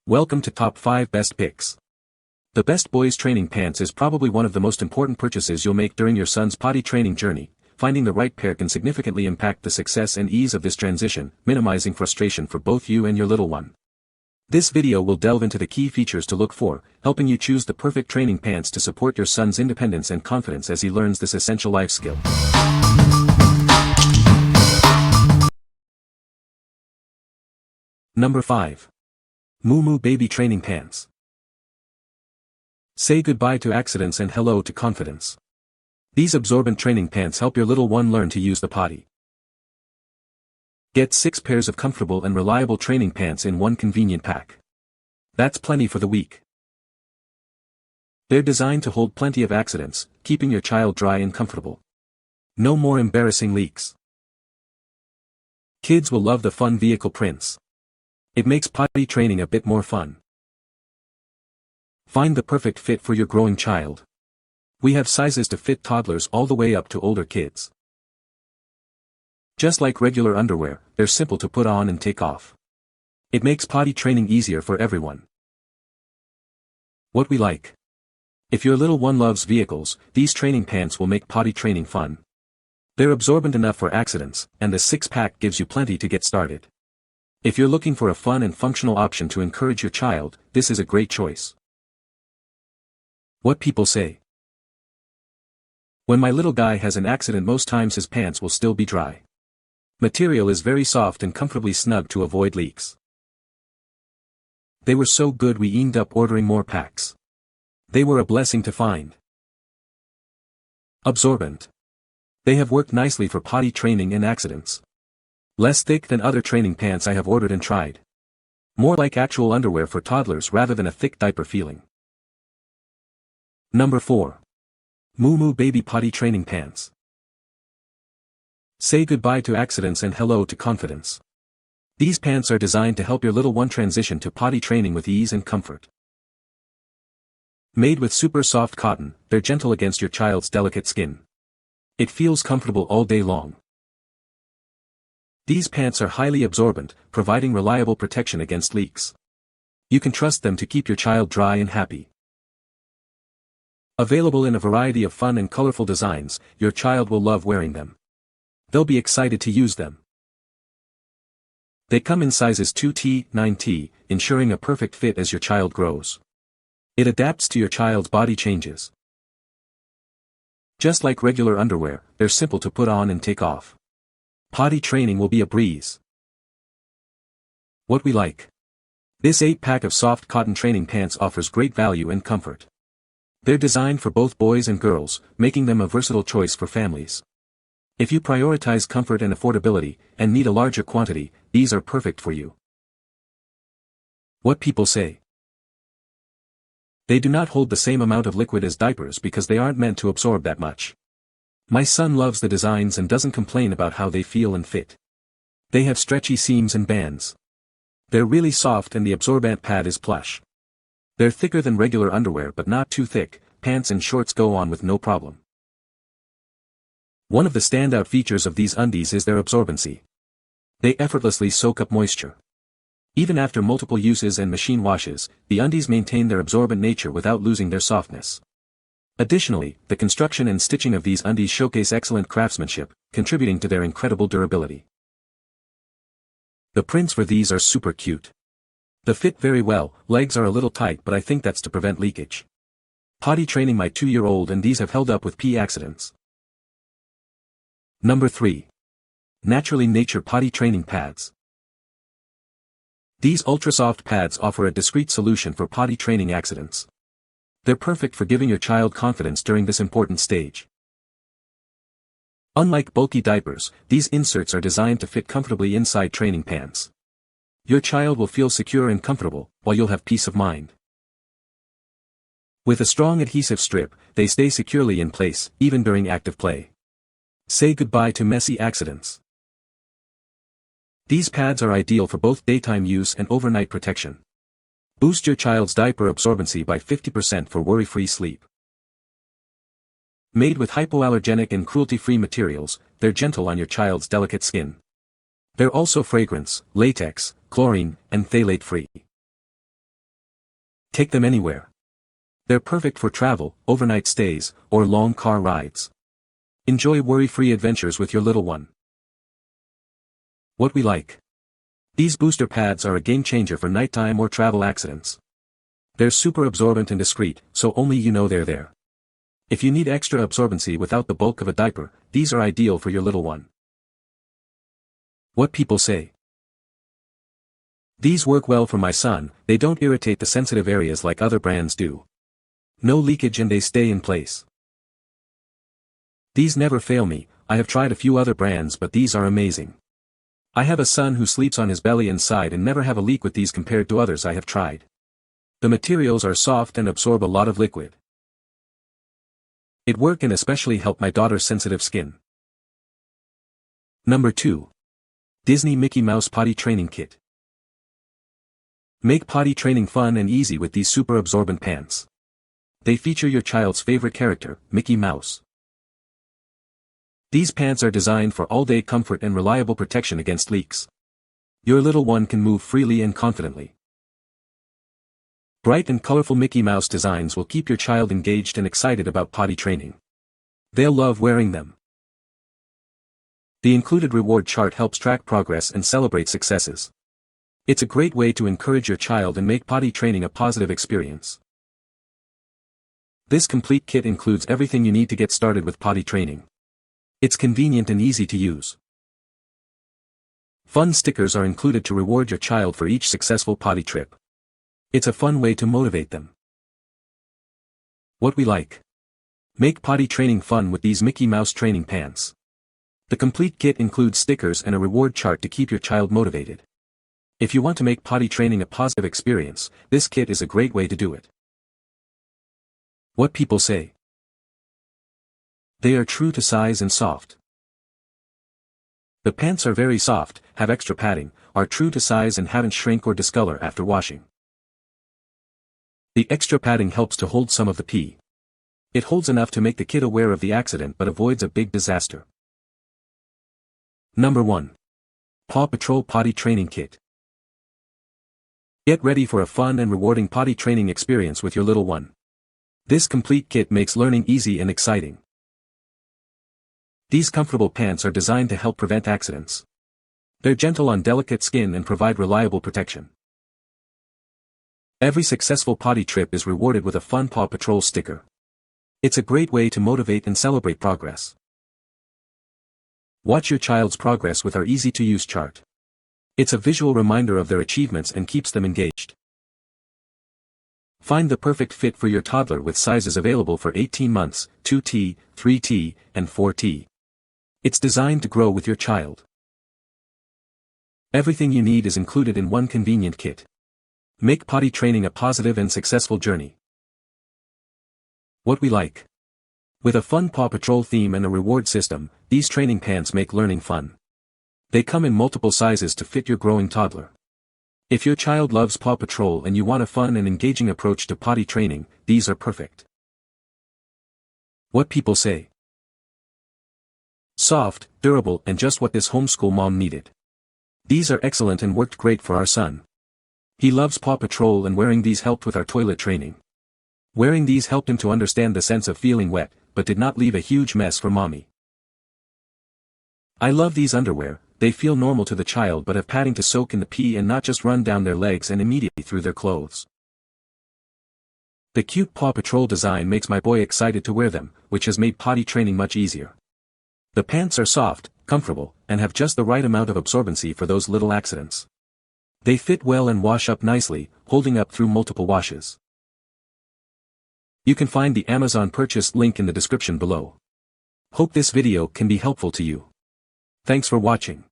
Welcome to Top 5 Best Picks. The best boys training pants is probably one of the most important purchases you'll make during your son's potty training journey. Finding the right pair can significantly impact the success and ease of this transition, minimizing frustration for both you and your little one. This video will delve into the key features to look for, helping you choose the perfect training pants to support your son's independence and confidence as he learns this essential life skill. Number 5. MooMoo Baby Training Pants. Say goodbye to accidents and hello to confidence. These absorbent training pants help your little one learn to use the potty. Get 6 pairs of comfortable and reliable training pants in one convenient pack. That's plenty for the week. They're designed to hold plenty of accidents, keeping your child dry and comfortable. No more embarrassing leaks. Kids will love the fun vehicle prints. It makes potty training a bit more fun. Find the perfect fit for your growing child. We have sizes to fit toddlers all the way up to older kids. Just like regular underwear, they're simple to put on and take off. It makes potty training easier for everyone. What we like. If your little one loves vehicles, these training pants will make potty training fun. They're absorbent enough for accidents, and the 6-pack gives you plenty to get started. If you're looking for a fun and functional option to encourage your child, this is a great choice. What people say. When my little guy has an accident, most times his pants will still be dry. Material is very soft and comfortably snug to avoid leaks. They were so good we ended up ordering more packs. They were a blessing to find. Absorbent. They have worked nicely for potty training and accidents. Less thick than other training pants I have ordered and tried. More like actual underwear for toddlers rather than a thick diaper feeling. Number 4. MooMoo Baby Potty Training Pants. Say goodbye to accidents and hello to confidence. These pants are designed to help your little one transition to potty training with ease and comfort. Made with super soft cotton, they're gentle against your child's delicate skin. It feels comfortable all day long. These pants are highly absorbent, providing reliable protection against leaks. You can trust them to keep your child dry and happy. Available in a variety of fun and colorful designs, your child will love wearing them. They'll be excited to use them. They come in sizes 2T, 9T, ensuring a perfect fit as your child grows. It adapts to your child's body changes. Just like regular underwear, they're simple to put on and take off. Potty training will be a breeze. What we like. This 8-pack of soft cotton training pants offers great value and comfort. They're designed for both boys and girls, making them a versatile choice for families. If you prioritize comfort and affordability, and need a larger quantity, these are perfect for you. What people say. They do not hold the same amount of liquid as diapers because they aren't meant to absorb that much. My son loves the designs and doesn't complain about how they feel and fit. They have stretchy seams and bands. They're really soft and the absorbent pad is plush. They're thicker than regular underwear but not too thick, pants and shorts go on with no problem. One of the standout features of these undies is their absorbency. They effortlessly soak up moisture. Even after multiple uses and machine washes, the undies maintain their absorbent nature without losing their softness. Additionally, the construction and stitching of these undies showcase excellent craftsmanship, contributing to their incredible durability. The prints for these are super cute. They fit very well, legs are a little tight but I think that's to prevent leakage. Potty training my 2-year-old and these have held up with pee accidents. Number 3. Naturally Nature Potty Training Pads. These ultra-soft pads offer a discreet solution for potty training accidents. They're perfect for giving your child confidence during this important stage. Unlike bulky diapers, these inserts are designed to fit comfortably inside training pants. Your child will feel secure and comfortable, while you'll have peace of mind. With a strong adhesive strip, they stay securely in place, even during active play. Say goodbye to messy accidents. These pads are ideal for both daytime use and overnight protection. Boost your child's diaper absorbency by 50% for worry-free sleep. Made with hypoallergenic and cruelty-free materials, they're gentle on your child's delicate skin. They're also fragrance, latex, chlorine, and phthalate-free. Take them anywhere. They're perfect for travel, overnight stays, or long car rides. Enjoy worry-free adventures with your little one. What we like. These booster pads are a game changer for nighttime or travel accidents. They're super absorbent and discreet, so only you know they're there. If you need extra absorbency without the bulk of a diaper, these are ideal for your little one. What people say. These work well for my son, they don't irritate the sensitive areas like other brands do. No leakage and they stay in place. These never fail me. I have tried a few other brands but these are amazing. I have a son who sleeps on his belly and side and never have a leak with these compared to others I have tried. The materials are soft and absorb a lot of liquid. It work and especially help my daughter's sensitive skin. Number 2. Disney Mickey Mouse Potty Training Kit. Make potty training fun and easy with these super absorbent pants. They feature your child's favorite character, Mickey Mouse. These pants are designed for all-day comfort and reliable protection against leaks. Your little one can move freely and confidently. Bright and colorful Mickey Mouse designs will keep your child engaged and excited about potty training. They'll love wearing them. The included reward chart helps track progress and celebrate successes. It's a great way to encourage your child and make potty training a positive experience. This complete kit includes everything you need to get started with potty training. It's convenient and easy to use. Fun stickers are included to reward your child for each successful potty trip. It's a fun way to motivate them. What we like. Make potty training fun with these Mickey Mouse training pants. The complete kit includes stickers and a reward chart to keep your child motivated. If you want to make potty training a positive experience, this kit is a great way to do it. What people say. They are true to size and soft. The pants are very soft, have extra padding, are true to size and haven't shrink or discolor after washing. The extra padding helps to hold some of the pee. It holds enough to make the kid aware of the accident but avoids a big disaster. Number 1. Paw Patrol Potty Training Kit. Get ready for a fun and rewarding potty training experience with your little one. This complete kit makes learning easy and exciting. These comfortable pants are designed to help prevent accidents. They're gentle on delicate skin and provide reliable protection. Every successful potty trip is rewarded with a fun Paw Patrol sticker. It's a great way to motivate and celebrate progress. Watch your child's progress with our easy-to-use chart. It's a visual reminder of their achievements and keeps them engaged. Find the perfect fit for your toddler with sizes available for 18 months, 2T, 3T, and 4T. It's designed to grow with your child. Everything you need is included in one convenient kit. Make potty training a positive and successful journey. What we like. With a fun Paw Patrol theme and a reward system, these training pants make learning fun. They come in multiple sizes to fit your growing toddler. If your child loves Paw Patrol and you want a fun and engaging approach to potty training, these are perfect. What people say. Soft, durable, and just what this homeschool mom needed. These are excellent and worked great for our son. He loves Paw Patrol and wearing these helped with our toilet training. Wearing these helped him to understand the sense of feeling wet, but did not leave a huge mess for mommy. I love these underwear. They feel normal to the child but have padding to soak in the pee and not just run down their legs and immediately through their clothes. The cute Paw Patrol design makes my boy excited to wear them, which has made potty training much easier. The pants are soft, comfortable, and have just the right amount of absorbency for those little accidents. They fit well and wash up nicely, holding up through multiple washes. You can find the Amazon purchase link in the description below. Hope this video can be helpful to you. Thanks for watching.